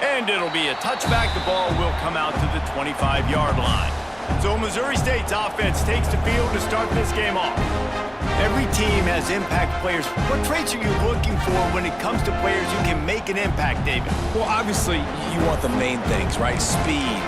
And it'll be a touchback. The ball will come out to the 25-yard line. So Missouri State's offense takes the field to start this game off. Every team has impact players. What traits are you looking for when it comes to players who can make an impact, David? Well, obviously, you want the main things, right? Speed,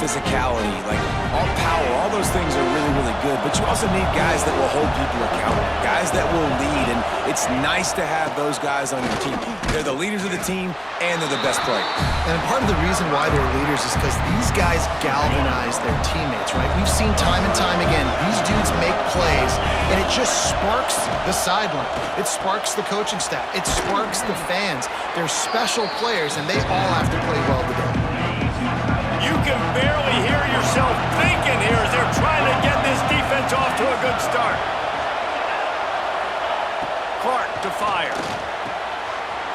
physicality, like all power, all those things are really, really good. But you also need guys that will hold people accountable, guys that will lead. And it's nice to have those guys on your team. They're the leaders of the team, and they're the best players. And part of the reason why they're leaders is because these guys galvanize their teammates, right? We've seen time and time again, these dudes make plays, and it just sparks the sideline. It sparks the coaching staff. It sparks the fans. They're special players, and they all have to play well today. You can barely hear yourself thinking here as they're trying to get this defense off to a good start. Clark to fire.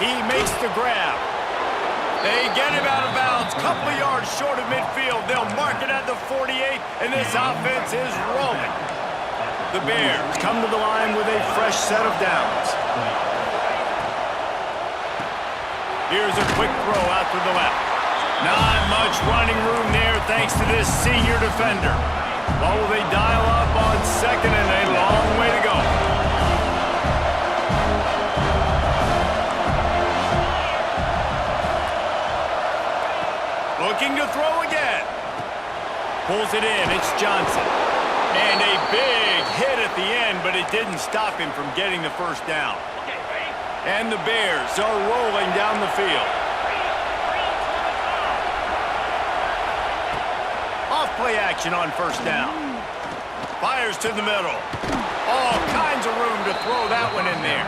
He makes the grab. They get him out of bounds. Couple of yards short of midfield. They'll mark it at the 48, and this offense is rolling. The Bears come to the line with a fresh set of downs. Here's a quick throw out to the left. Not much running room there thanks to this senior defender. What will they dial up on second and a long way to go? Looking to throw again. Pulls it in. It's Johnson. And a big hit at the end, but it didn't stop him from getting the first down. And the Bears are rolling down the field. Off-play action on first down. Fires to the middle. All kinds of room to throw that one in there.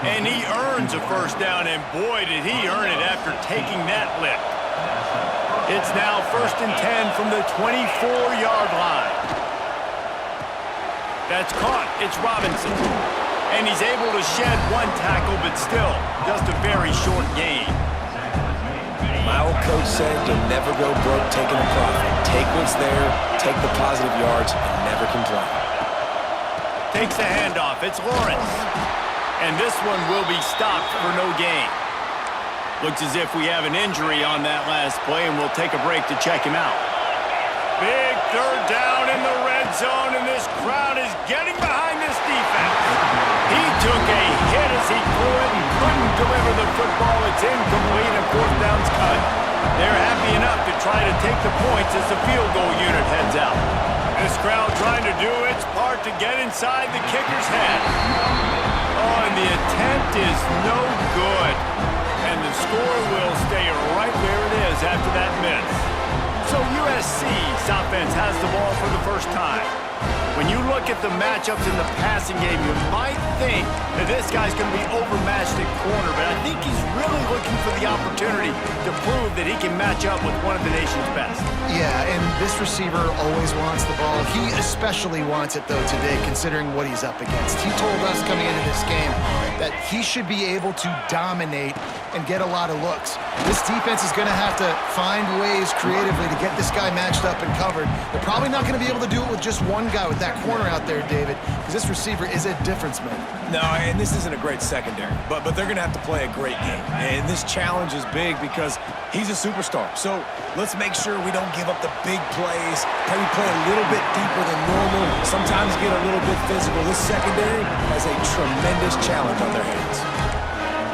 And he earns a first down, and boy, did he earn it after taking that lift. It's now 1st and 10 from the 24-yard line. That's caught. It's Robinson. And he's able to shed one tackle, but still just a very short gain. My old coach said you'll never go broke taking a profit. Take what's there, take the positive yards, and never complain. Takes the handoff. It's Lawrence. And this one will be stopped for no gain. Looks as if we have an injury on that last play, and we'll take a break to check him out. Big third down in the red zone, and this crowd is getting behind this defense. He took a hit as he threw it and couldn't deliver the football. It's incomplete, and fourth down's cut. They're happy enough to try to take the points as the field goal unit heads out. This crowd trying to do its part to get inside the kicker's head. Oh, and the attempt is no good. And the score will stay right where it is after that miss. So USC's offense has the ball for the first time. When you look at the matchups in the passing game, you might think that this guy's going to be overmatched at corner, but I think he's really looking for the opportunity to prove that he can match up with one of the nation's best. Yeah, and this receiver always wants the ball. He especially wants it, though, today, considering what he's up against. He told us coming into this game that he should be able to dominate and get a lot of looks. This defense is going to have to find ways creatively to get this guy matched up and covered. They're probably not going to be able to do it with just one guy with that corner out there, David, because this receiver is a difference maker. No, and this isn't a great secondary, but they're going to have to play a great game. And this challenge is big because he's a superstar. So let's make sure we don't give up the big plays, maybe play a little bit deeper than normal, sometimes get a little bit physical. This secondary has a tremendous challenge on their hands.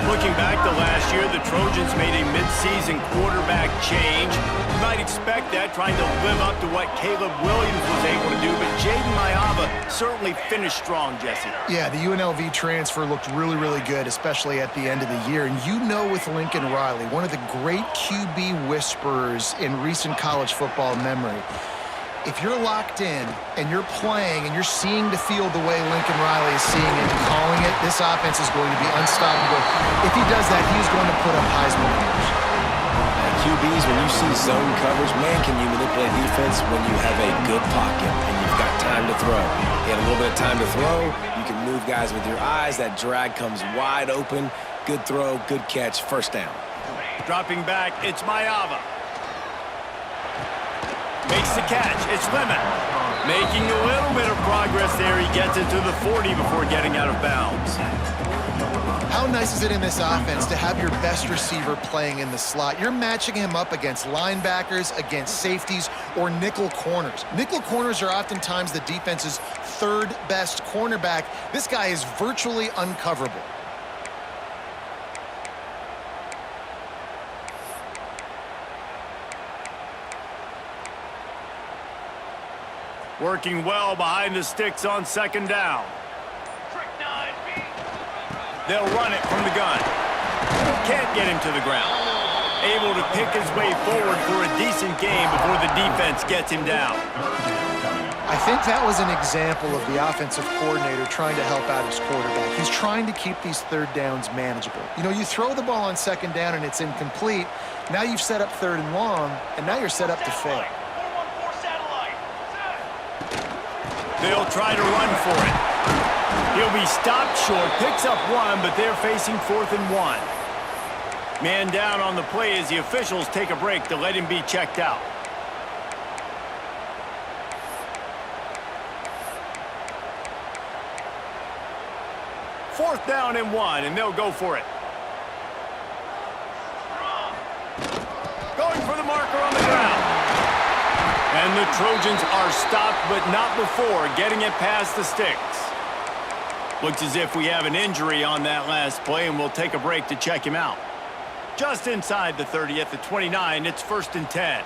Looking back to last year, the Trojans made a midseason quarterback change. You might expect that, trying to live up to what Caleb Williams was able to do, but Jaden Mayava certainly finished strong, Jesse. Yeah, the UNLV transfer looked really, really good, especially at the end of the year. And you know, with Lincoln Riley, one of the great QB whisperers in recent college football memory, if you're locked in and you're playing and you're seeing the field the way Lincoln Riley is seeing it and calling it, this offense is going to be unstoppable. If he does that, he's going to put up Heisman numbers. QBs, when you see zone coverage, man, can you manipulate defense when you have a good pocket and you've got time to throw? You have a little bit of time to throw, you can move guys with your eyes, that drag comes wide open, good throw, good catch, first down. Dropping back, it's Mayava. Makes the catch. It's Lemon. Making a little bit of progress there. He gets it to the 40 before getting out of bounds. How nice is it in this offense to have your best receiver playing in the slot? You're matching him up against linebackers, against safeties, or nickel corners. Nickel corners are oftentimes the defense's third best cornerback. This guy is virtually uncoverable. Working well behind the sticks on second down. They'll run it from the gun. Can't get him to the ground. Able to pick his way forward for a decent game before the defense gets him down. I think that was an example of the offensive coordinator trying to help out his quarterback. He's trying to keep these third downs manageable. You know, you throw the ball on second down and it's incomplete. Now you've set up third and long, and now you're set up to fail. They'll try to run for it. He'll be stopped short, picks up one, but they're facing 4th and 1. Man down on the play as the officials take a break to let him be checked out. Fourth down and 1, and they'll go for it. Going for the marker on the ground. And the Trojans are stopped, but not before getting it past the sticks. Looks as if we have an injury on that last play, and we'll take a break to check him out. Just inside the 30 at the 29, it's 1st and 10.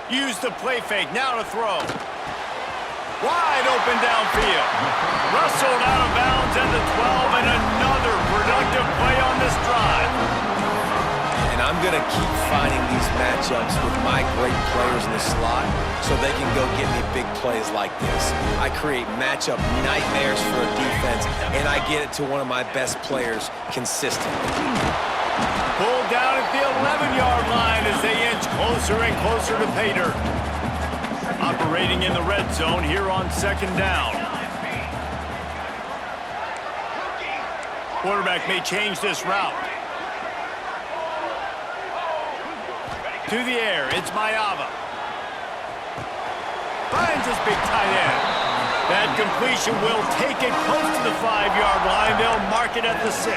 Use the play fake, now to throw. Wide open downfield. Wrestled out of bounds at the 12, and another productive play on this drive. And I'm going to keep finding these matchups with my great players in the slot so they can go get me big plays like this. I create matchup nightmares for a defense, and I get it to one of my best players consistently. Pulled down at the 11-yard line as they inch closer and closer to pay dirt. Operating in the red zone here on second down. Quarterback may change this route. To the air, it's Mayava. Finds his big tight end. That completion will take it close to the 5-yard line. They'll mark it at the 6.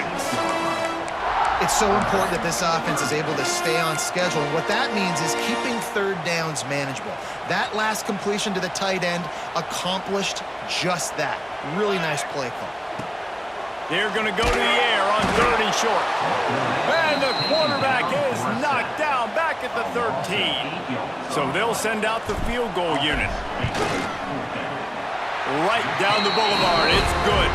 It's so important that this offense is able to stay on schedule. And what that means is keeping third downs manageable. That last completion to the tight end accomplished just that. Really nice play call. They're going to go to the air on 3rd and short. And the quarterback is knocked down back at the 13. So they'll send out the field goal unit. Right down the boulevard. It's good.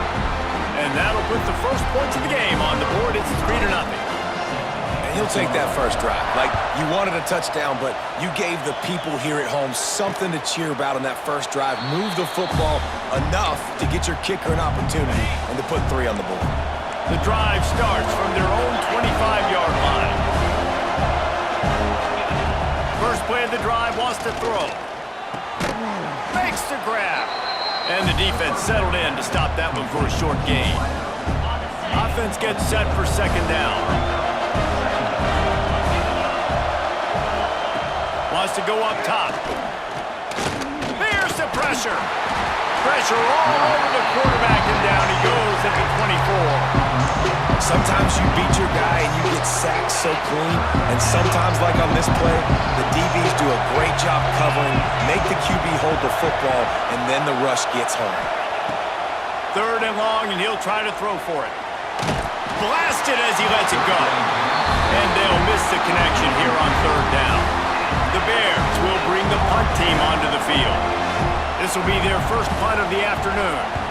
And that'll put the first points of the game on the board. It's 3-0. And he'll take that first drive. Like, you wanted a touchdown, but you gave the people here at home something to cheer about on that first drive. Move the football enough to get your kicker an opportunity and to put 3 on the board. The drive starts from their own 25-yard line. First play of the drive wants to throw. Makes the grab. And the defense settled in to stop that one for a short gain. Offense gets set for second down. Wants to go up top. There's the pressure. Pressure all over the quarterback, and down he goes at the 24. Sometimes you beat your guy and you get sacked so clean, and sometimes, like on this play, the DBs do a great job covering, make the QB hold the football, and then the rush gets home. 3rd and long, and he'll try to throw for it. Blasted as he lets it go. And they'll miss the connection here on 3rd down. The Bears will bring the punt team onto the field. This will be their first punt of the afternoon.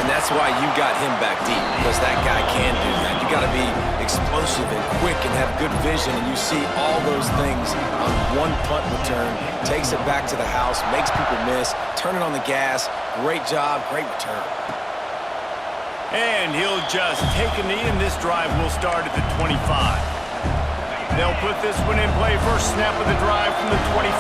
That's why you got him back deep, because that guy can do that. You got to be explosive and quick and have good vision, and you see all those things on one punt return. Takes it back to the house, makes people miss, turning on the gas. Great job, great return. And he'll just take a knee, and this drive will start at the 25. They'll put this one in play. First snap of the drive from the 25.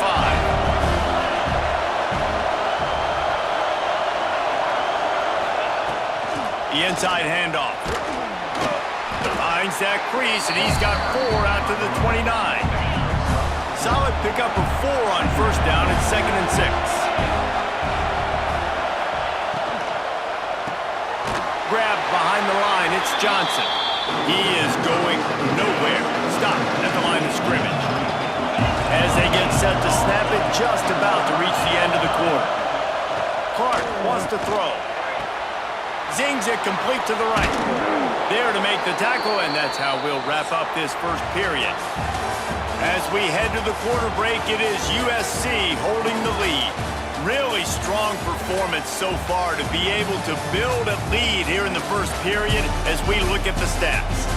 The inside handoff. Finds that crease, and he's got 4 out to the 29. Solid pickup of 4 on first down and 2nd and 6. Grabbed behind the line, it's Johnson. He is going nowhere. Stopped at the line of scrimmage. As they get set to snap it, just about to reach the end of the quarter. Clark wants to throw. Zings it complete to the right. There to make the tackle, and that's how we'll wrap up this first period. As we head to the quarter break, it is USC holding the lead. Really strong performance so far to be able to build a lead here in the first period as we look at the stats.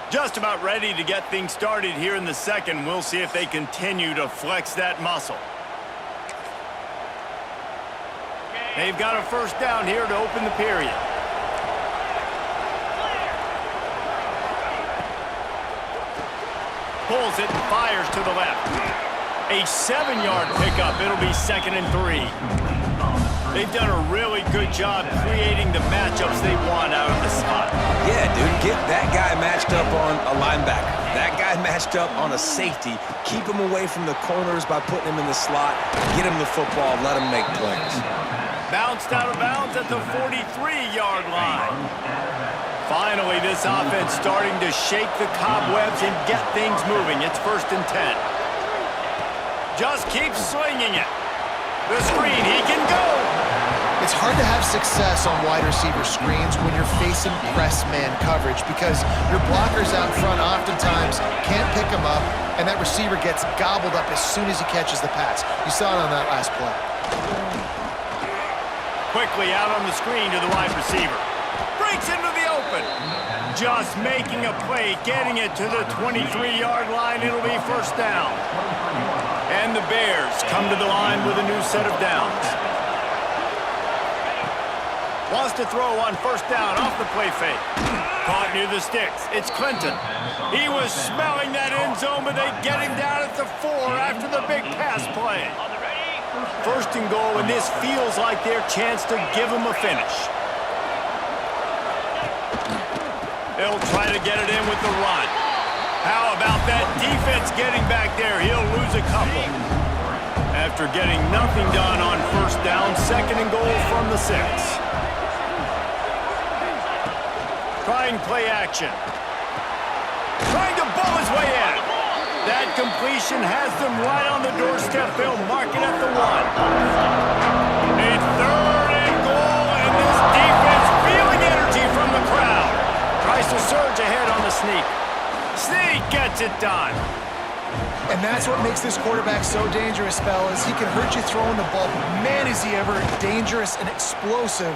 Just about ready to get things started here in the second. We'll see if they continue to flex that muscle. They've got a first down here to open the period. Pulls it and fires to the left. A 7-yard pickup. It'll be 2nd and 3. They've done a really good job creating the matchups they want out of the slot. Yeah, dude, get that guy matched up on a linebacker. That guy matched up on a safety. Keep him away from the corners by putting him in the slot. Get him the football. Let him make plays. Bounced out of bounds at the 43-yard line. Finally, this offense starting to shake the cobwebs and get things moving. It's 1st and 10. Just keep slinging it. The screen, he can go. It's hard to have success on wide receiver screens when you're facing press man coverage because your blockers out front oftentimes can't pick them up, and that receiver gets gobbled up as soon as he catches the pass. You saw it on that last play. Quickly out on the screen to the wide receiver. Breaks into the open. Just making a play, getting it to the 23-yard line. It'll be first down. And the Bears come to the line with a new set of downs. Wants to throw on first down off the play fake. Caught near the sticks. It's Clinton. He was smelling that end zone, but they get him down at the 4 after the big pass play. First and goal, and this feels like their chance to give him a finish. They'll try to get it in with the run. How about that defense getting back there? He'll lose a couple. After getting nothing done on first down, 2nd and goal from the 6. Trying play action. Trying to ball his way in. That completion has them right on the doorstep. They'll mark it at the 1. A 3rd and goal, and this defense feeling energy from the crowd. Tries to surge ahead on the sneak. Sneak gets it done. And that's what makes this quarterback so dangerous, fellas. He can hurt you throwing the ball, but man, is he ever dangerous and explosive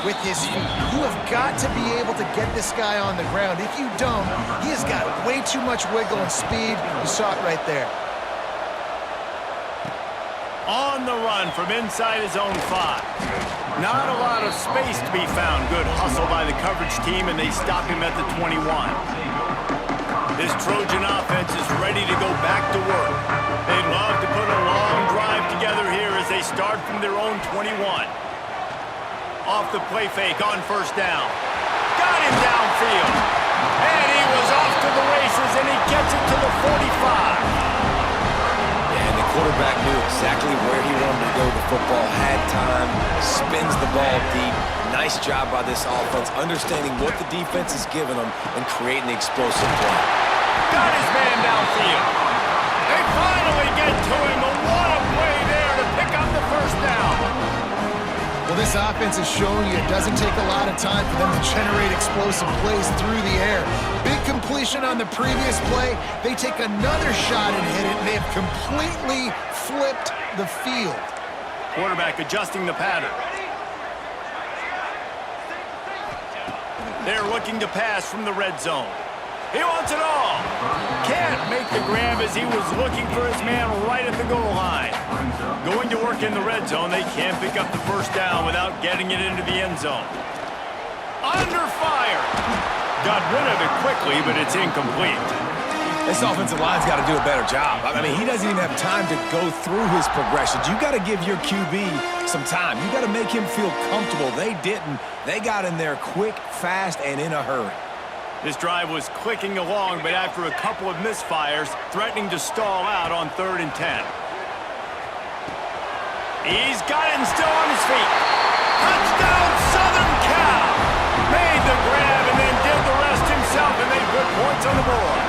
with his feet. You have got to be able to get this guy on the ground. If you don't, he has got way too much wiggle and speed. You saw it right there. On the run from inside his own 5. Not a lot of space to be found. Good hustle by the coverage team, and they stop him at the 21. This Trojan offense is ready to go back to work. They'd love to put a long drive together here as they start from their own 21. Off the play fake on first down. Got him downfield. And he was off to the races, and he gets it to the 45. And the quarterback knew exactly where he wanted to go. The football had time, spins the ball deep. Nice job by this offense, understanding what the defense is giving them and creating the explosive play. Got his man downfield. They finally get to him. A what a play there to pick up the first down. Well, this offense is showing you it doesn't take a lot of time for them to generate explosive plays through the air. Big completion on the previous play. They take another shot and hit it, and they have completely flipped the field. Quarterback adjusting the pattern. They're looking to pass from the red zone. He wants it all. Can't make the grab as he was looking for his man right at the goal line. Going to work in the red zone, they can't pick up the first down without getting it into the end zone. Under fire. Got rid of it quickly, but it's incomplete. This offensive line's got to do a better job. I mean, he doesn't even have time to go through his progressions. You got to give your QB some time. You got to make him feel comfortable. They didn't. They got in there quick, fast, and in a hurry. This drive was clicking along, but after a couple of misfires, threatening to stall out on 3rd and 10. He's got it and still on his feet. Touchdown, Southern Cal! Made the grab and then did the rest himself, and they put points on the board.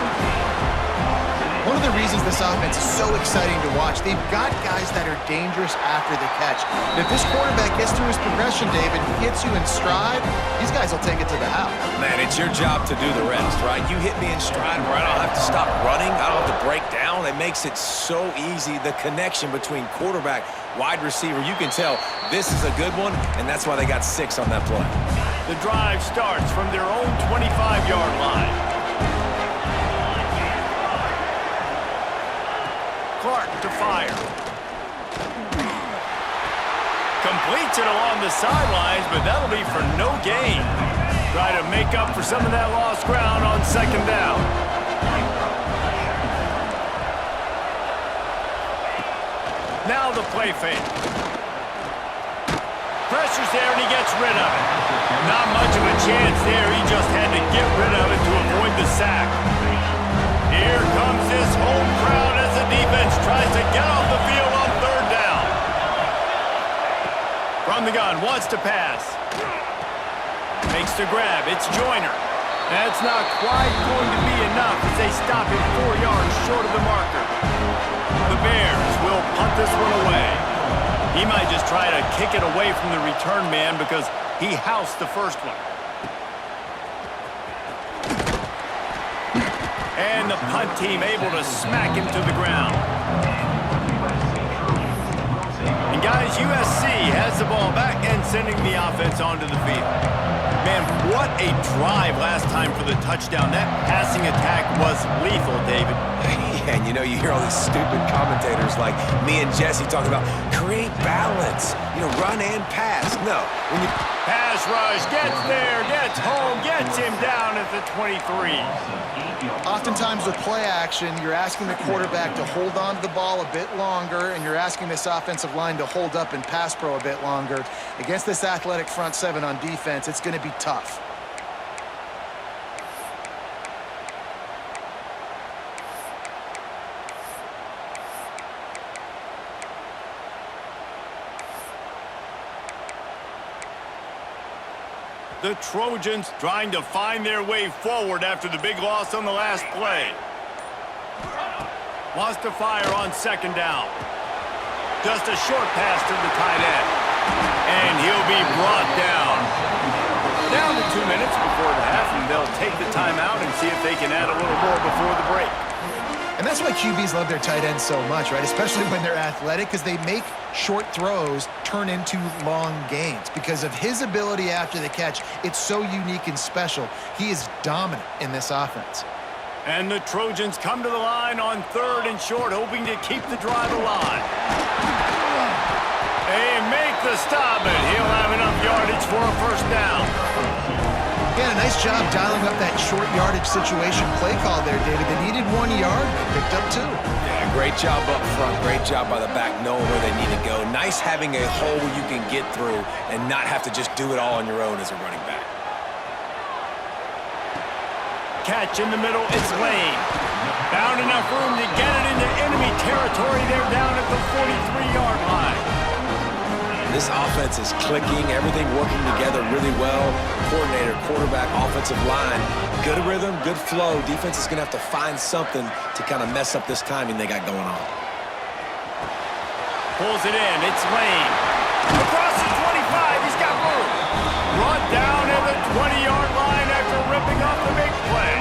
One of the reasons this offense is so exciting to watch, they've got guys that are dangerous after the catch. And if this quarterback gets through his progression, David, he hits you in stride, these guys will take it to the house. Man, it's your job to do the rest, right? You hit me in stride where I don't have to stop running. I don't have to break down. It makes it so easy. The connection between quarterback, wide receiver, you can tell this is a good one, and that's why they got 6 on that play. The drive starts from their own 25-yard line. Clark to fire. Completes it along the sidelines, but that'll be for no gain. Try to make up for some of that lost ground on 2nd down. Now the play fake. Pressure's there and he gets rid of it. Not much of a chance there. He just had to get rid of it to avoid the sack. Here comes this home crowd as the defense tries to get off the field on 3rd down. From the gun, wants to pass. Makes the grab, it's Joyner. That's not quite going to be enough as they stop him 4 yards short of the marker. The Bears will punt this one away. He might just try to kick it away from the return man because he housed the first one. And the punt team able to smack him to the ground. And guys, USC has the ball back and sending the offense onto the field. Man, what a drive last time for the touchdown. That passing attack was lethal, David. And you know, you hear all these stupid commentators like me and Jesse talking about create balance, you know, run and pass. No, when you pass rush, gets there, gets home, gets him down at the 23. Oftentimes with play action, you're asking the quarterback to hold on to the ball a bit longer, and you're asking this offensive line to hold up and pass pro a bit longer. Against this athletic front 7 on defense, it's going to be tough. The Trojans trying to find their way forward after the big loss on the last play. Wants to fire on 2nd down. Just a short pass to the tight end. And he'll be brought down. Down to 2 minutes before the half, and they'll take the timeout and see if they can add a little more before the break. And that's why QBs love their tight ends so much, right? Especially when they're athletic, because they make short throws turn into long gains. Because of his ability after the catch, it's so unique and special. He is dominant in this offense. And the Trojans come to the line on 3rd and short, hoping to keep the drive alive. They make the stop, and he'll have enough yardage for a first down. Yeah, a nice job dialing up that short yardage situation play call there, David. They needed 1 yard, they picked up 2. Yeah, great job up front. Great job by the back knowing where they need to go. Nice having a hole you can get through and not have to just do it all on your own as a running back. Catch in the middle, it's Lane. Found enough room to get it into enemy territory. They're down at the 43-yard line. This offense is clicking, everything working together really well. Coordinator, quarterback, offensive line, good rhythm, good flow. Defense is going to have to find something to kind of mess up this timing they got going on. Pulls it in, it's Lane. Across the 25, he's got room. Brought down at the 20-yard line after ripping off the big play.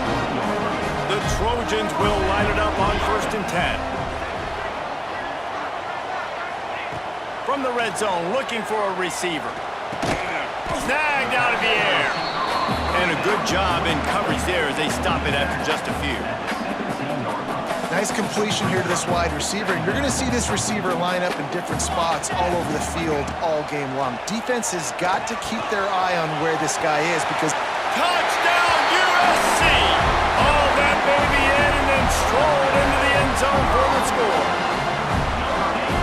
The Trojans will line it up on 1st and 10. From the red zone, looking for a receiver. Snagged out of the air. And a good job in coverage there as they stop it after just a few. Nice completion here to this wide receiver. And you're going to see this receiver line up in different spots all over the field all game long. Defense has got to keep their eye on where this guy is because... Touchdown, USC! Oh, that baby in and then strolled into the end zone for the score.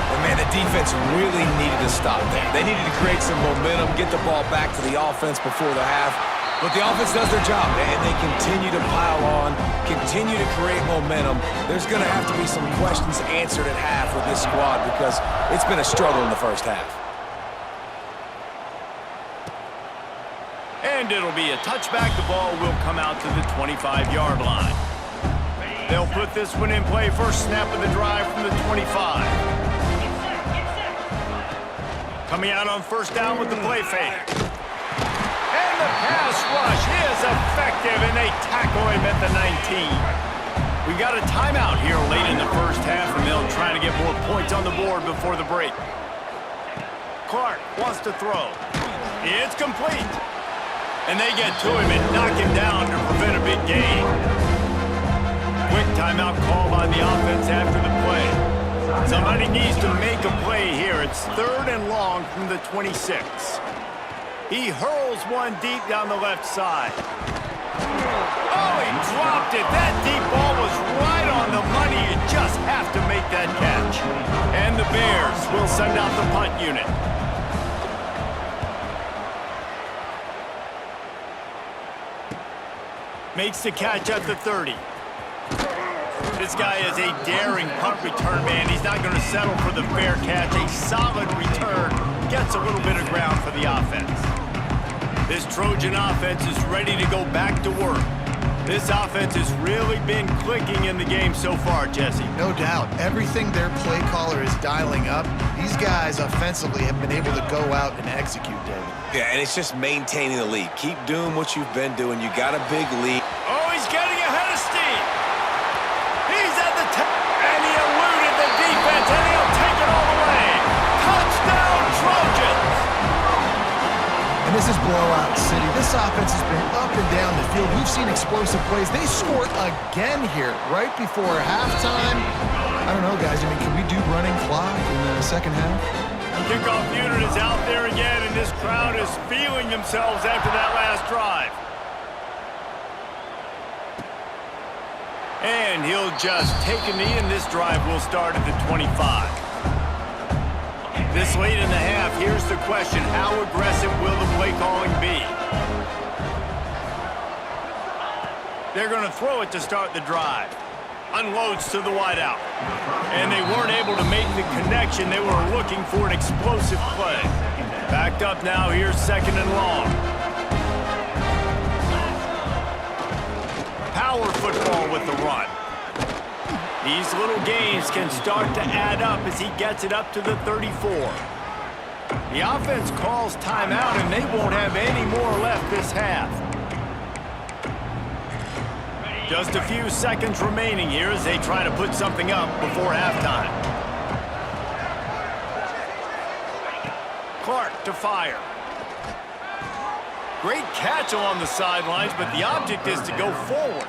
And man, the defense really needed to stop there. They needed to create some momentum, get the ball back to the offense before the half. But the offense does their job, and they continue to pile on, continue to create momentum. There's going to have to be some questions answered at half with this squad because it's been a struggle in the first half. And it'll be a touchback. The ball will come out to the 25-yard line. They'll put this one in play. First snap of the drive from the 25. Coming out on first down with the play fake. And the pass rush is effective, and they tackle him at the 19. We got a timeout here late in the first half, and they'll try to get more points on the board before the break. Clark wants to throw. It's complete. And they get to him and knock him down to prevent a big gain. Quick timeout called on the offense after the play. Somebody needs to make a play here. It's 3rd and long from the 26. He hurls one deep down the left side. Oh, he dropped it. That deep ball was right on the money. You just have to make that catch. And the Bears will send out the punt unit. Makes the catch at the 30. This guy is a daring punt return man. He's not going to settle for the fair catch. A solid return gets a little bit of ground for the offense. This Trojan offense is ready to go back to work. This offense has really been clicking in the game so far, Jesse. No doubt. Everything their play caller is dialing up, these guys offensively have been able to go out and execute, David. Yeah, and it's just maintaining the lead. Keep doing what you've been doing. You got a big lead. Oh, he's getting ahead of steam. He's at the top, and he eluded the defense, and he'll take it all the way. Touchdown, Trojans! And this is blowout city. This offense has been up and down the field. We've seen explosive plays. They scored again here right before halftime. I don't know, guys. I mean, can we do running clock in the second half? Kickoff unit is out there again, and this crowd is feeling themselves after that last drive. And he'll just take a knee, and this drive will start at the 25. This late in the half, here's the question. How aggressive will the play calling be? They're going to throw it to start the drive. Unloads to the wideout. And they weren't able to make the connection. They were looking for an explosive play. Backed up now. Here's 2nd and long. Power football with the run. These little gains can start to add up as he gets it up to the 34. The offense calls timeout, and they won't have any more left this half. Just a few seconds remaining here as they try to put something up before halftime. Clark to fire. Great catch along the sidelines, but the object is to go forward.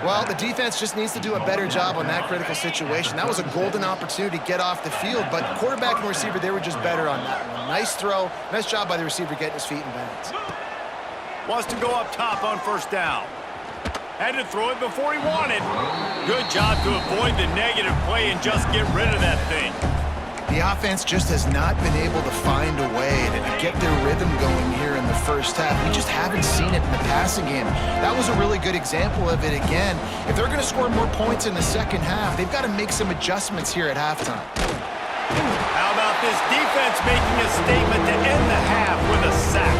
Well, the defense just needs to do a better job on that critical situation. That was a golden opportunity to get off the field, but quarterback and receiver, they were just better on that one. Nice throw. Nice job by the receiver getting his feet in bounds. Wants to go up top on first down. Had to throw it before he wanted. Good job to avoid the negative play and just get rid of that thing. The offense just has not been able to find a way to get their rhythm going here in the first half. We just haven't seen it in the passing game. That was a really good example of it again. If they're going to score more points in the second half, they've got to make some adjustments here at halftime. How about this defense making a statement to end the half with a sack?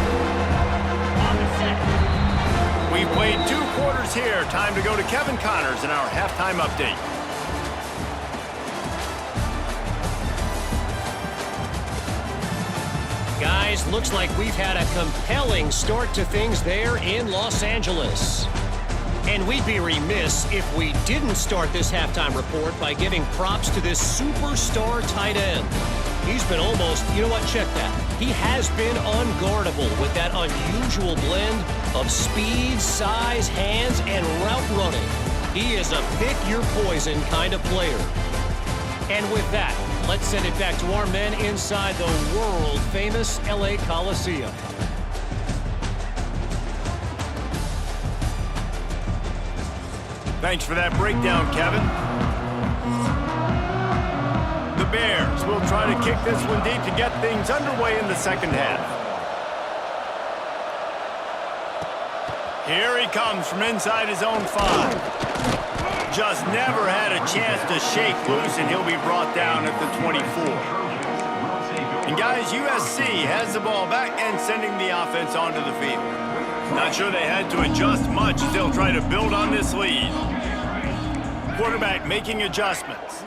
We've played 2 quarters here. Time to go to Kevin Connors in our halftime update. Guys, looks like we've had a compelling start to things there in Los Angeles. And we'd be remiss if we didn't start this halftime report by giving props to this superstar tight end. He's been almost, you know what, check that. He has been unguardable with that unusual blend of speed, size, hands, and route running. He is a pick-your-poison kind of player. And with that, let's send it back to our men inside the world-famous LA Coliseum. Thanks for that breakdown, Kevin. The Bears will try to kick this one deep to get things underway in the second half. Here he comes from inside his own 5. Just never had a chance to shake loose, and he'll be brought down at the 24. And guys, USC has the ball back and sending the offense onto the field. Not sure they had to adjust much as they'll try to build on this lead. Quarterback making adjustments.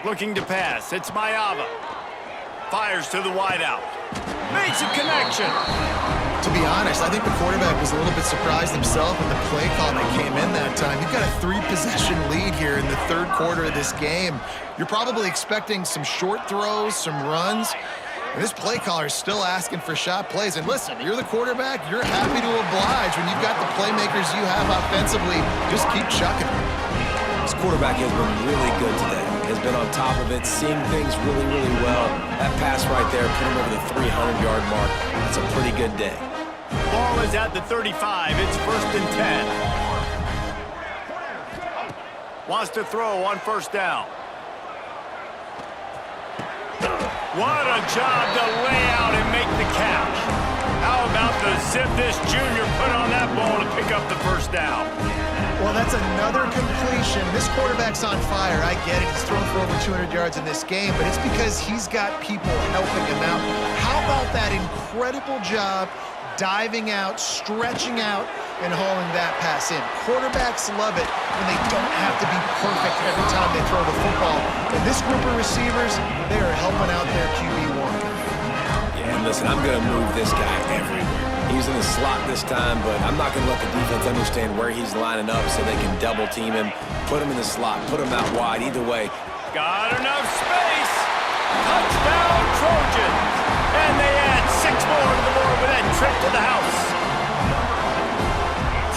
Looking to pass. It's Mayava. Fires to the wideout. Makes a connection. To be honest, I think the quarterback was a little bit surprised himself with the play call that came in that time. You've got a 3-possession lead here in the third quarter of this game. You're probably expecting some short throws, some runs. And this play caller is still asking for shot plays. And listen, you're the quarterback. You're happy to oblige when you've got the playmakers you have offensively. Just keep chucking them. This quarterback has been really good today. Has been on top of it, seeing things really, really well. That pass right there put him over the 300-yard mark. That's a pretty good day. Ball is at the 35. It's 1st and 10. Wants to throw on 1st down. What a job to lay out and make the catch. How about the zip this junior put on that ball to pick up the 1st down? Well, that's another completion. This quarterback's on fire. I get it. He's thrown for over 200 yards in this game, but it's because he's got people helping him out. How about that incredible job diving out, stretching out, and hauling that pass in? Quarterbacks love it when they don't have to be perfect every time they throw the football. And this group of receivers, they are helping out their QB1. Yeah, and listen, I'm going to move this guy everywhere. He's in the slot this time, but I'm not going to let the defense understand where he's lining up so they can double team him, put him in the slot, put him out wide. Either way. Got enough space. Touchdown, Trojans. And they add 6 more to the board with that trip to the house.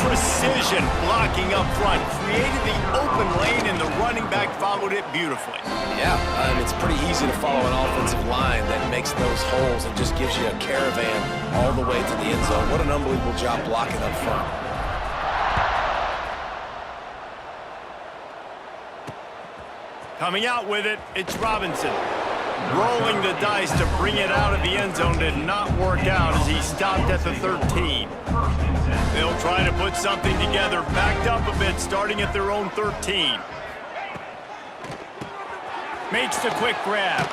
Precision blocking up front created the open lane, and the running back followed it beautifully. Yeah, it's pretty easy to follow an offensive line that makes those holes and just gives you a caravan all the way to the end zone. What an unbelievable job blocking up front. Coming out with it, it's Robinson. Rolling the dice to bring it out of the end zone did not work out as he stopped at the 13. They'll try to put something together, backed up a bit, starting at their own 13. Makes the quick grab.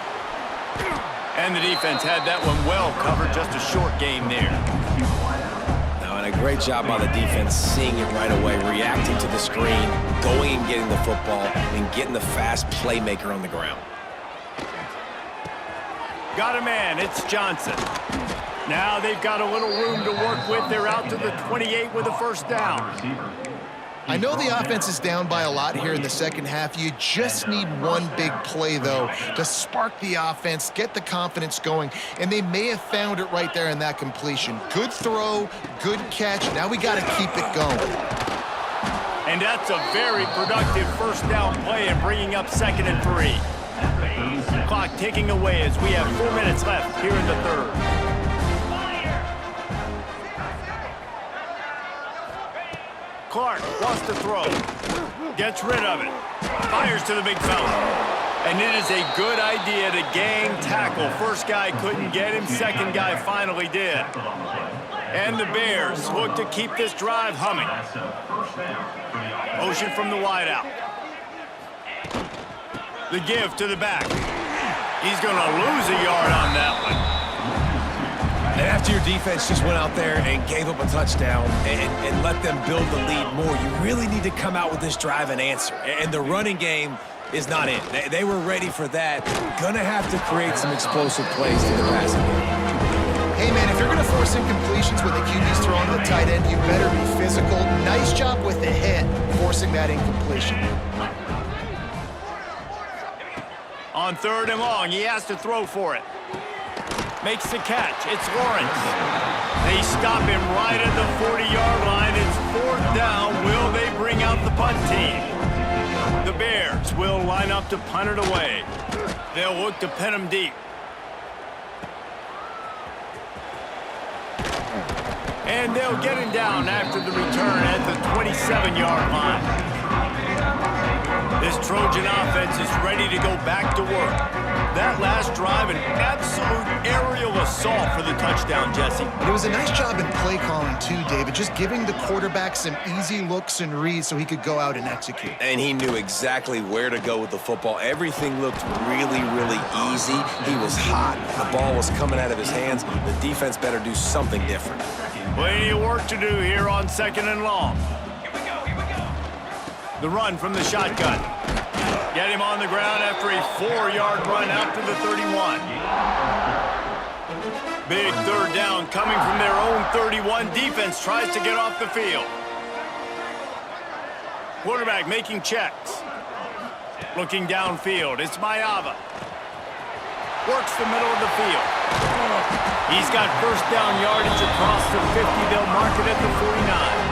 And the defense had that one well covered, just a short gain there. Now, and a great job by the defense seeing it right away, reacting to the screen, going and getting the football, and getting the fast playmaker on the ground. Got a man, it's Johnson. Now they've got a little room to work with. They're out to the 28 with a 1st down. I know the offense is down by a lot here in the second half. You just need one big play, though, to spark the offense, get the confidence going, and they may have found it right there in that completion. Good throw, good catch. Now we got to keep it going. And that's a very productive 1st down play and bringing up 2nd and 3. Clock ticking away as we have 4 minutes left here in the 3rd. Clark wants to throw. Gets rid of it. Fires to the big fella. And it is a good idea to gang tackle. 1st guy couldn't get him. 2nd guy finally did. And the Bears look to keep this drive humming. Motion from the wideout. The give to the back. He's going to lose a yard on that one. And after your defense just went out there and gave up a touchdown and let them build the lead more, you really need to come out with this drive and answer. And the running game is not in. They were ready for that. Gonna have to create some explosive plays in the passing game. Hey, man, if you're going to force incompletions with the QB's throwing to the tight end, you better be physical. Nice job with the hit, forcing that incompletion. On 3rd and long, he has to throw for it. Makes the catch. It's Lawrence. They stop him right at the 40-yard line. It's 4th down. Will they bring out the punt team? The Bears will line up to punt it away. They'll look to pin him deep. And they'll get him down after the return at the 27-yard line. This Trojan offense is ready to go back to work. That last drive, an absolute aerial assault for the touchdown, Jesse. And it was a nice job in play calling too, David, just giving the quarterback some easy looks and reads so he could go out and execute. And he knew exactly where to go with the football. Everything looked really, really easy. He was hot. The ball was coming out of his hands. The defense better do something different. Plenty of work to do here on 2nd and long. The run from the shotgun. Get him on the ground after a 4-yard run out to the 31. Big 3rd down coming from their own 31. Defense tries to get off the field. Quarterback making checks. Looking downfield. It's Mayava. Works the middle of the field. He's got 1st down yardage across the 50. They'll mark it at the 49.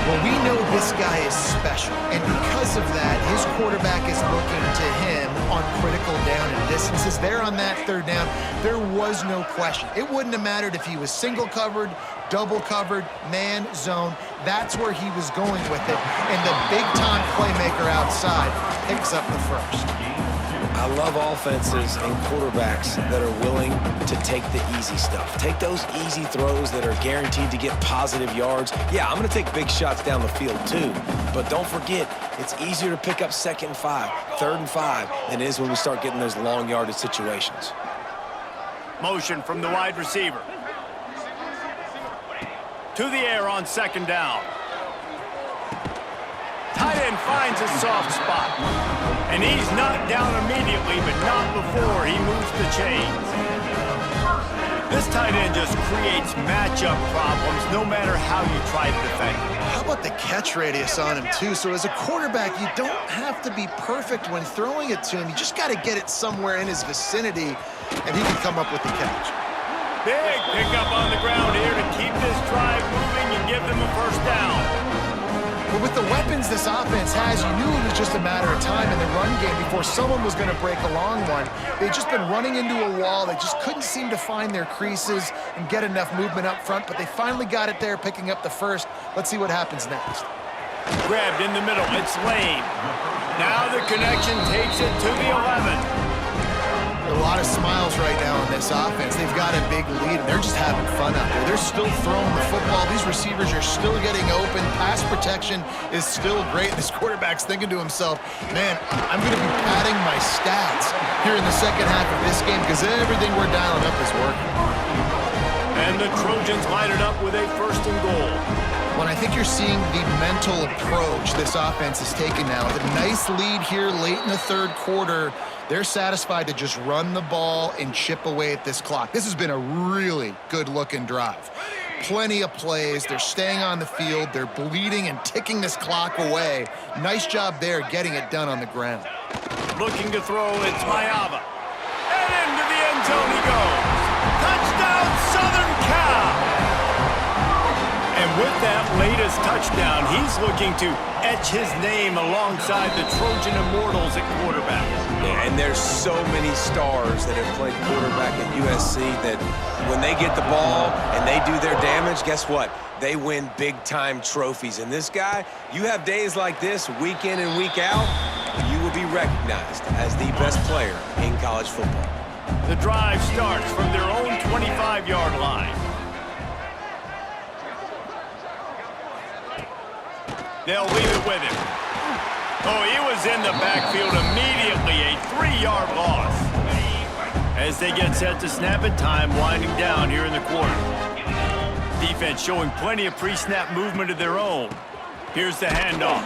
Well, we know this guy is special, and because of that, his quarterback is looking to him on critical down and distances. There on that 3rd down, there was no question. It wouldn't have mattered if he was single covered, double covered, man, zone. That's where he was going with it, and the big-time playmaker outside picks up the 1st. I love offenses and quarterbacks that are willing to take the easy stuff. Take those easy throws that are guaranteed to get positive yards. Yeah, I'm going to take big shots down the field too, but don't forget, it's easier to pick up 2nd and 5, 3rd and 5 than it is when we start getting those long yardage situations. Motion from the wide receiver. To the air on 2nd down. Tight end finds a soft spot. And he's knocked down immediately, but not before he moves the chains. This tight end just creates matchup problems no matter how you try to defend him. How about the catch radius on him, too? So as a quarterback, you don't have to be perfect when throwing it to him. You just got to get it somewhere in his vicinity, and he can come up with the catch. Big pickup on the ground here to keep this drive moving and give them a 1st down. But with the weapons this offense has, you knew it was just a matter of time in the run game before someone was going to break a long one. They'd just been running into a wall. They just couldn't seem to find their creases and get enough movement up front, but they finally got it there, picking up the 1st. Let's see what happens next. Grabbed in the middle. It's Lane. Now the connection takes it to the 11. A lot of smiles right now on this offense. They've got a big lead, and they're just having fun out there. They're still throwing the football. These receivers are still getting open. Pass protection is still great. This quarterback's thinking to himself, man, I'm going to be padding my stats here in the 2nd half of this game because everything we're dialing up is working. And the Trojans line it up with a 1st and goal. When I think you're seeing the mental approach this offense is taking now. With a nice lead here late in the 3rd quarter, they're satisfied to just run the ball and chip away at this clock. This has been a really good-looking drive. Plenty of plays. They're staying on the field. They're bleeding and ticking this clock away. Nice job there getting it done on the ground. Looking to throw, it's Mayava. And into the end zone he goes. Touchdown, Southern Cal! And with that latest touchdown, he's looking to etch his name alongside the Trojan Immortals at quarterback. Yeah, and there's so many stars that have played quarterback at USC that when they get the ball and they do their damage, guess what? They win big-time trophies. And this guy, you have days like this, week in and week out, you will be recognized as the best player in college football. The drive starts from their own 25-yard line. They'll leave it with him. Oh, he was in the backfield immediately, a 3-yard loss. As they get set to snap it, time winding down here in the quarter. Defense showing plenty of pre-snap movement of their own. Here's the handoff.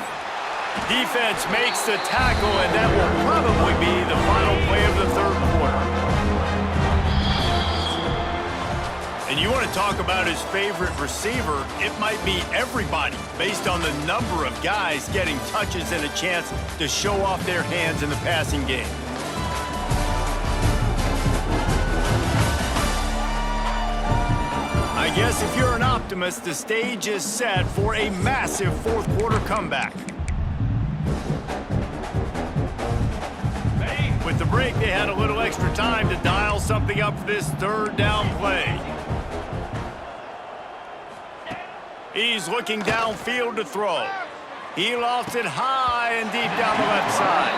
Defense makes the tackle, and that will probably be the final play of the 3rd quarter. And you want to talk about his favorite receiver, it might be everybody based on the number of guys getting touches and a chance to show off their hands in the passing game. I guess if you're an optimist, the stage is set for a massive fourth-quarter comeback. With the break, they had a little extra time to dial something up for this third down play. He's looking downfield to throw. He lofts it high and deep down the left side.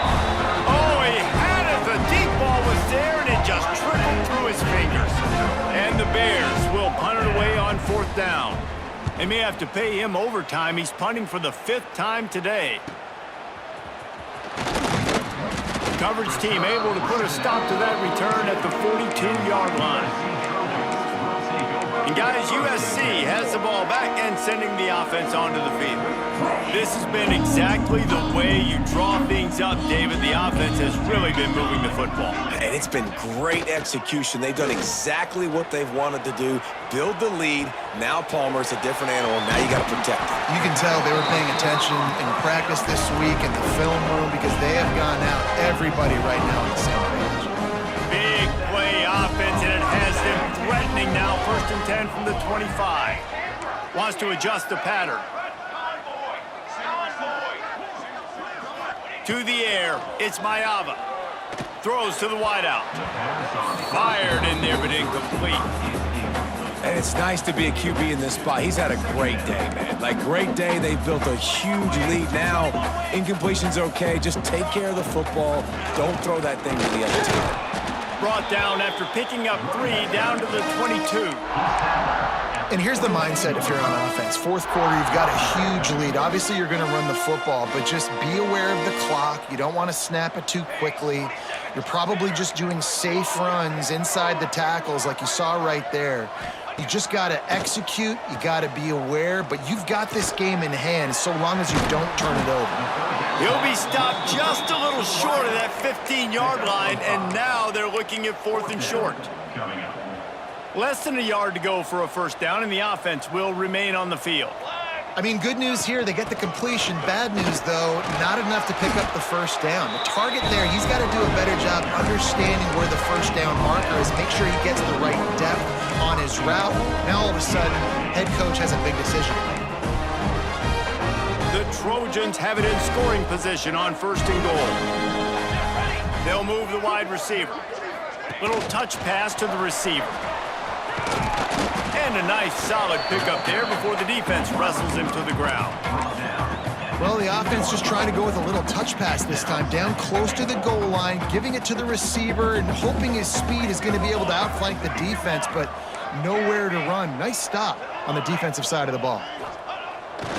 Oh, he had it. The deep ball was there, and it just trickled through his fingers. And the Bears will punt it away on fourth down. They may have to pay him overtime. He's punting for the 5th time today. Coverage team able to put a stop to that return at the 42-yard line. And guys, USC has the ball back and sending the offense onto the field. This has been exactly the way you draw things up, David. The offense has really been moving the football. And it's been great execution. They've done exactly what they've wanted to do. Build the lead. Now Palmer's a different animal. Now you got to protect him. You can tell they were paying attention in practice this week in the film room because they have gone out everybody right now on the same page. Big play offense, and it has them threatening now. 1st and 10 from the 25. Wants to adjust the pattern. To the air, it's Mayava. Throws to the wideout. Fired in there, but incomplete. And it's nice to be a QB in this spot. He's had a great day, man. Like, great day. They've built a huge lead. Now, incompletion's okay. Just take care of the football. Don't throw that thing to the other team. Brought down after picking up 3 down to the 22. And here's the mindset if you're on offense. 4th quarter, you've got a huge lead. Obviously, you're going to run the football, but just be aware of the clock. You don't want to snap it too quickly. You're probably just doing safe runs inside the tackles like you saw right there. You just got to execute. You got to be aware, but you've got this game in hand so long as you don't turn it over. He'll be stopped just a little short of that 15-yard line, and now they're looking at 4th and short. Less than a yard to go for a first down, and the offense will remain on the field. I mean, good news here, they get the completion. Bad news, though, not enough to pick up the first down. The target there, he's got to do a better job understanding where the first down marker is, make sure he gets the right depth on his route. Now, all of a sudden, head coach has a big decision to make. The Trojans have it in scoring position on 1st and goal. They'll move the wide receiver. Little touch pass to the receiver. And a nice solid pickup there before the defense wrestles him to the ground. Well, the offense just trying to go with a little touch pass this time, down close to the goal line, giving it to the receiver and hoping his speed is going to be able to outflank the defense, but nowhere to run. Nice stop on the defensive side of the ball.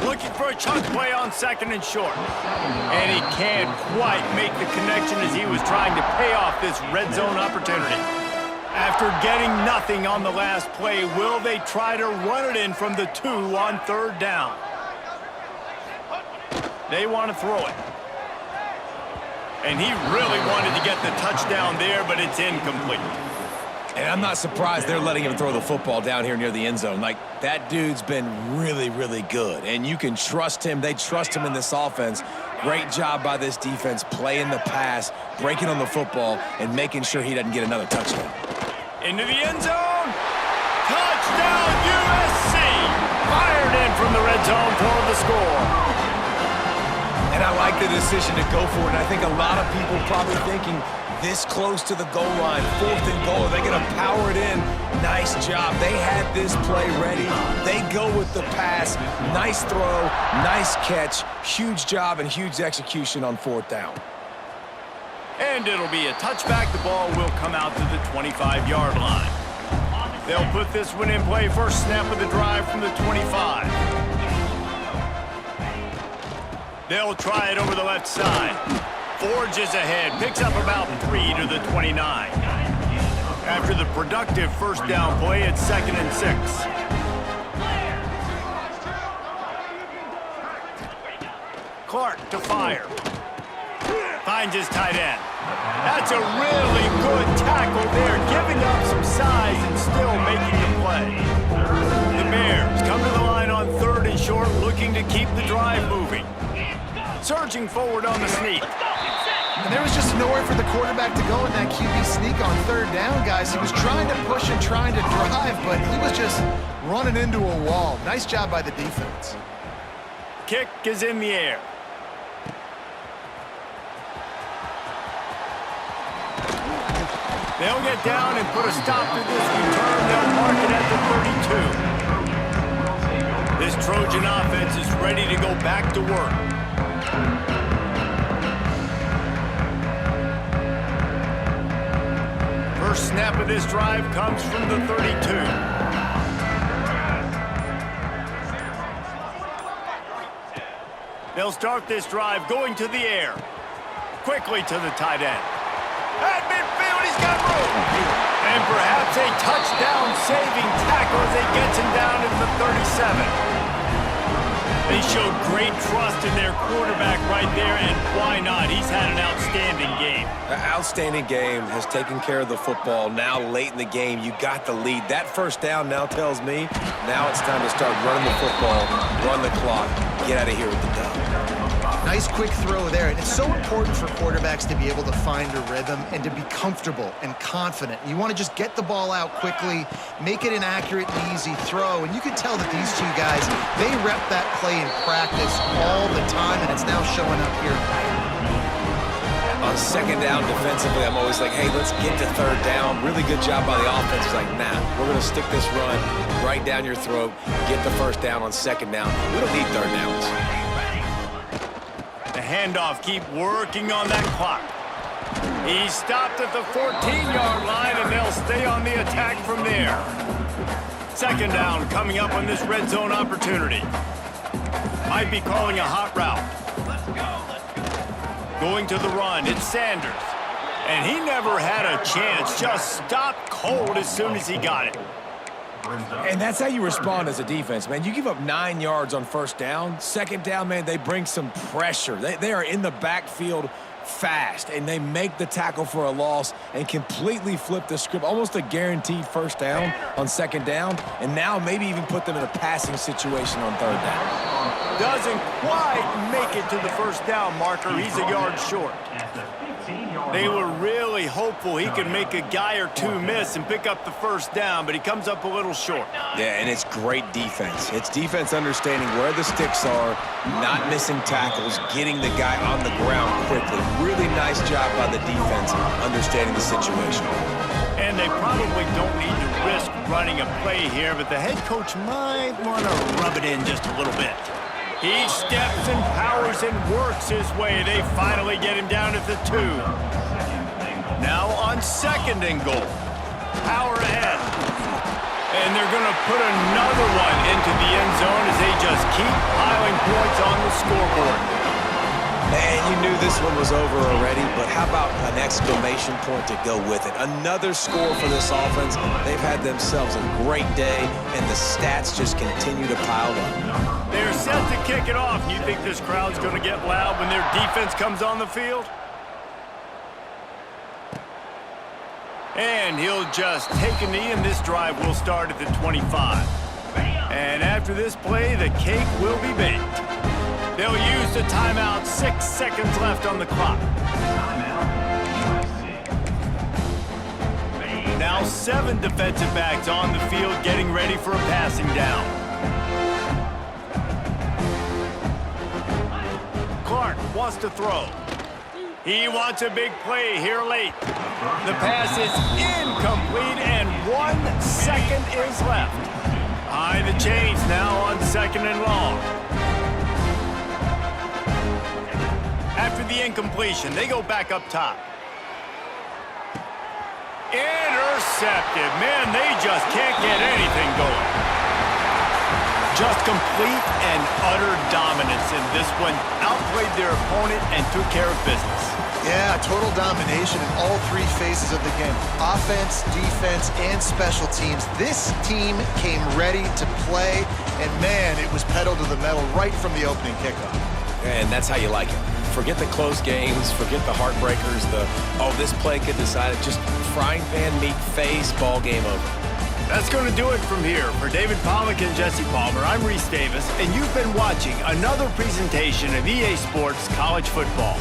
Looking for a chunk play on 2nd and short. And he can't quite make the connection as he was trying to pay off this red zone opportunity. After getting nothing on the last play, will they try to run it in from the 2 on 3rd down? They want to throw it. And he really wanted to get the touchdown there, but it's incomplete. And I'm not surprised they're letting him throw the football down here near the end zone. Like, that dude's been really, really good. And you can trust him. They trust him in this offense. Great job by this defense playing the pass, breaking on the football, and making sure he doesn't get another touchdown. Into the end zone. Touchdown, USC. Fired in from the red zone toward the score. And I like the decision to go for it. And I think a lot of people probably thinking this close to the goal line, 4th and goal, are they going to power it in? Nice job. They had this play ready. They go with the pass. Nice throw, nice catch. Huge job and huge execution on 4th down. And it'll be a touchback. The ball will come out to the 25-yard line. They'll put this one in play. First snap of the drive from the 25. They'll try it over the left side. Forges ahead, picks up about 3 to the 29. After the productive first down play, it's 2nd and 6. Clark to fire. Finds his tight end. That's a really good tackle there, giving up some size and still making the play. The Bears come to the line on 3rd and short, looking to keep the drive moving. Surging forward on the sneak. And there was just nowhere for the quarterback to go in that QB sneak on third down, guys. He was trying to push and trying to drive, but he was just running into a wall. Nice job by the defense. Kick is in the air. They'll get down and put a stop to this return. They'll mark it at the 32. This Trojan offense is ready to go back to work. First snap of this drive comes from the 32. They'll start this drive going to the air. Quickly to the tight end. At midfield, he's got room. And perhaps a touchdown-saving tackle as they gets him down to the 37. They showed great trust in their quarterback right there, and why not? He's had an outstanding game. An outstanding game, has taken care of the football. Now late in the game, you got the lead. That first down now tells me now it's time to start running the football, run the clock, get out of here with the dub. Nice quick throw there, and it's so important for quarterbacks to be able to find a rhythm and to be comfortable and confident. You want to just get the ball out quickly, make it an accurate and easy throw, and you can tell that these two guys, they rep that play in practice all the time, and it's now showing up here. On second down defensively, I'm always like, hey, let's get to third down. Really good job by the offense. It's like, nah, we're going to stick this run right down your throat, get the first down on second down. We don't need third downs. The handoff, keep working on that clock. He stopped at the 14-yard line, and they'll stay on the attack from there. Second down coming up on this red zone opportunity. Might be calling a hot route. Going to the run, it's Sanders. And he never had a chance, just stopped cold as soon as he got it. And that's how you respond as a defense, man. You give up 9 yards on first down. Second down, man, they bring some pressure. They are in the backfield fast, and they make the tackle for a loss and completely flip the script. Almost a guaranteed first down on second down, and now maybe even put them in a passing situation on third down. Doesn't quite make it to the first down marker. He's a yard short. They were really hopeful he could make a guy or two miss and pick up the first down, but he comes up a little short. Yeah, and it's great defense. It's defense understanding where the sticks are, not missing tackles, getting the guy on the ground quickly. Really nice job by the defense understanding the situation. And they probably don't need to risk running a play here, but the head coach might want to rub it in just a little bit. He steps and powers and works his way. They finally get him down at the 2. Now on second and goal. Power ahead. And they're going to put another one into the end zone as they just keep piling points on the scoreboard. And you knew this one was over already, but how about an exclamation point to go with it? Another score for this offense. They've had themselves a great day, and the stats just continue to pile up. They're set to kick it off. You think this crowd's going to get loud when their defense comes on the field? And he'll just take a knee, and this drive will start at the 25. And after this play, the cake will be baked. They'll use the timeout. 6 seconds left on the clock. Now 7 defensive backs on the field getting ready for a passing down. Clark wants to throw. He wants a big play here late. The pass is incomplete, and 1 second is left. High the chains now on second and long. After the incompletion, they go back up top. Intercepted. Man, they just can't get anything going. Just complete and utter dominance in this one. Outplayed their opponent and took care of business. Yeah, total domination in all 3 phases of the game. Offense, defense, and special teams. This team came ready to play, and man, it was pedal to the metal right from the opening kickoff. And that's how you like it. Forget the close games, forget the heartbreakers, this play could decide it. Just frying pan meat face, ball game over. That's going to do it from here. For David Pollack and Jesse Palmer, I'm Reese Davis, and you've been watching another presentation of EA Sports College Football.